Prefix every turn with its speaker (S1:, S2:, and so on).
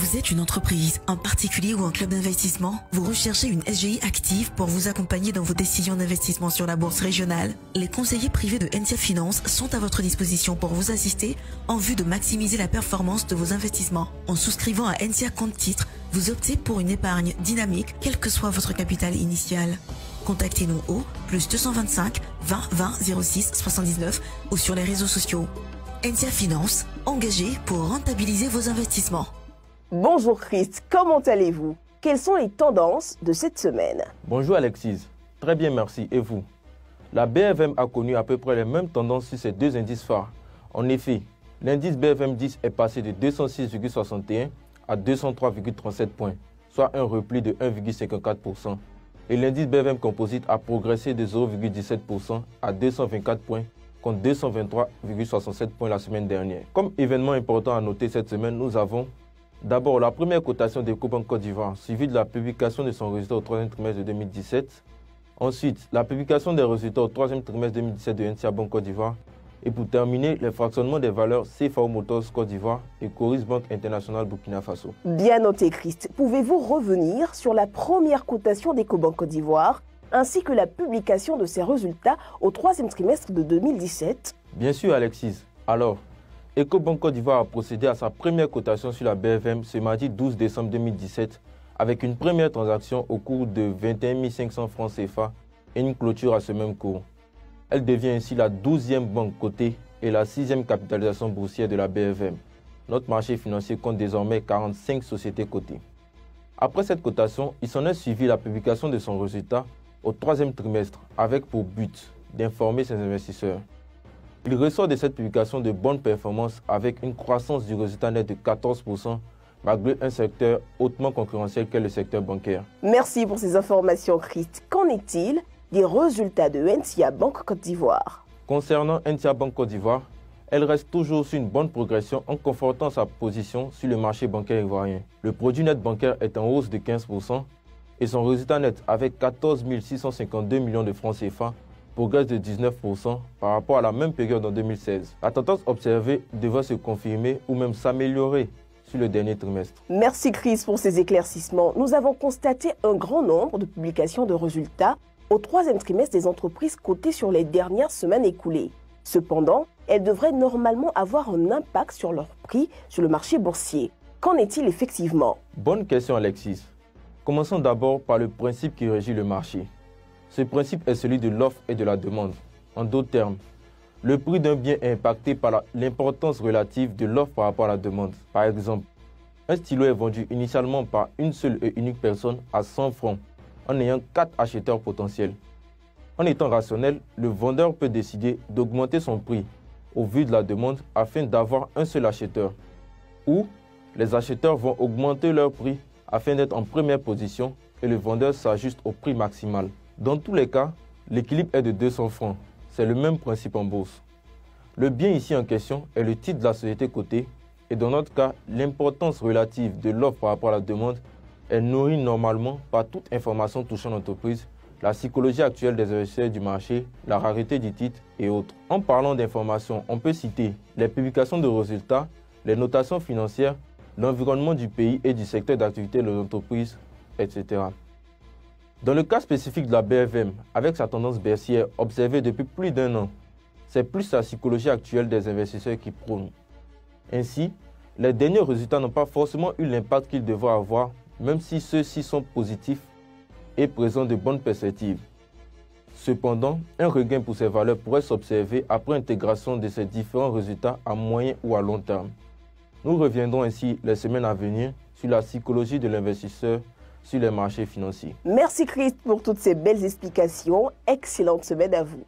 S1: Vous êtes une entreprise, un particulier ou un club d'investissement? Vous recherchez une SGI active pour vous accompagner dans vos décisions d'investissement sur la bourse régionale? Les conseillers privés de NTIA Finance sont à votre disposition pour vous assister en vue de maximiser la performance de vos investissements. En souscrivant à NTIA Compte Titre, vous optez pour une épargne dynamique, quel que soit votre capital initial. Contactez-nous au +225 20 20 06 79 ou sur les réseaux sociaux. NTIA Finance, engagé pour rentabiliser vos investissements.
S2: Bonjour Christ, comment allez-vous? Quelles sont les tendances de cette semaine?
S3: Bonjour Alexis, très bien merci, et vous? La BFM a connu à peu près les mêmes tendances sur ces deux indices phares. En effet, l'indice BFM 10 est passé de 206,61 à 203,37 points, soit un repli de 1,54%. Et l'indice BFM Composite a progressé de 0,17% à 224 points contre 223,67 points la semaine dernière. Comme événement important à noter cette semaine, nous avons d'abord la première cotation d'Ecobank Côte d'Ivoire, suivie de la publication de son résultat au troisième trimestre de 2017. Ensuite, la publication des résultats au troisième trimestre 2017 de NTIA Bank Côte d'Ivoire. Et pour terminer, le fractionnement des valeurs CFAO Motors Côte d'Ivoire et Coris Bank International Burkina Faso.
S2: Bien noté Christ, pouvez-vous revenir sur la première cotation d'Ecobank Côte d'Ivoire ainsi que la publication de ses résultats au troisième trimestre de 2017?
S3: Bien sûr Alexis. Alors, Ecobank Côte d'Ivoire a procédé à sa première cotation sur la BFM ce mardi 12 décembre 2017 avec une première transaction au cours de 21 500 francs CFA et une clôture à ce même cours. Elle devient ainsi la 12e banque cotée et la 6e capitalisation boursière de la BFM. Notre marché financier compte désormais 45 sociétés cotées. Après cette cotation, il s'en est suivi la publication de son résultat au troisième trimestre avec pour but d'informer ses investisseurs. Il ressort de cette publication de bonnes performances avec une croissance du résultat net de 14% malgré un secteur hautement concurrentiel qu'est le secteur bancaire.
S2: Merci pour ces informations Christ. Qu'en est-il des résultats de NTIA Bank Côte d'Ivoire?
S3: Concernant NTIA Bank Côte d'Ivoire, elle reste toujours sur une bonne progression en confortant sa position sur le marché bancaire ivoirien. Le produit net bancaire est en hausse de 15% et son résultat net avec 14 652 millions de francs CFA progresse de 19% par rapport à la même période en 2016. La tendance observée devrait se confirmer ou même s'améliorer sur le dernier trimestre.
S2: Merci Chris pour ces éclaircissements. Nous avons constaté un grand nombre de publications de résultats au troisième trimestre des entreprises cotées sur les dernières semaines écoulées. Cependant, elles devraient normalement avoir un impact sur leur prix sur le marché boursier. Qu'en est-il effectivement?
S3: Bonne question Alexis. Commençons d'abord par le principe qui régit le marché. Ce principe est celui de l'offre et de la demande. En d'autres termes, le prix d'un bien est impacté par l'importance relative de l'offre par rapport à la demande. Par exemple, un stylo est vendu initialement par une seule et unique personne à 100 francs en ayant 4 acheteurs potentiels. En étant rationnel, le vendeur peut décider d'augmenter son prix au vu de la demande afin d'avoir un seul acheteur. Ou les acheteurs vont augmenter leur prix afin d'être en première position et le vendeur s'ajuste au prix maximal. Dans tous les cas, l'équilibre est de 200 francs. C'est le même principe en bourse. Le bien ici en question est le titre de la société cotée et dans notre cas, l'importance relative de l'offre par rapport à la demande est nourrie normalement par toute information touchant l'entreprise, la psychologie actuelle des investisseurs du marché, la rareté du titre et autres. En parlant d'informations, on peut citer les publications de résultats, les notations financières, l'environnement du pays et du secteur d'activité de l'entreprise, etc. Dans le cas spécifique de la BFM, avec sa tendance baissière observée depuis plus d'un an, c'est plus la psychologie actuelle des investisseurs qui prône. Ainsi, les derniers résultats n'ont pas forcément eu l'impact qu'ils devraient avoir, même si ceux-ci sont positifs et présentent de bonnes perspectives. Cependant, un regain pour ces valeurs pourrait s'observer après intégration de ces différents résultats à moyen ou à long terme. Nous reviendrons ainsi les semaines à venir sur la psychologie de l'investisseur sur les marchés financiers.
S2: Merci Christ pour toutes ces belles explications. Excellente semaine à vous.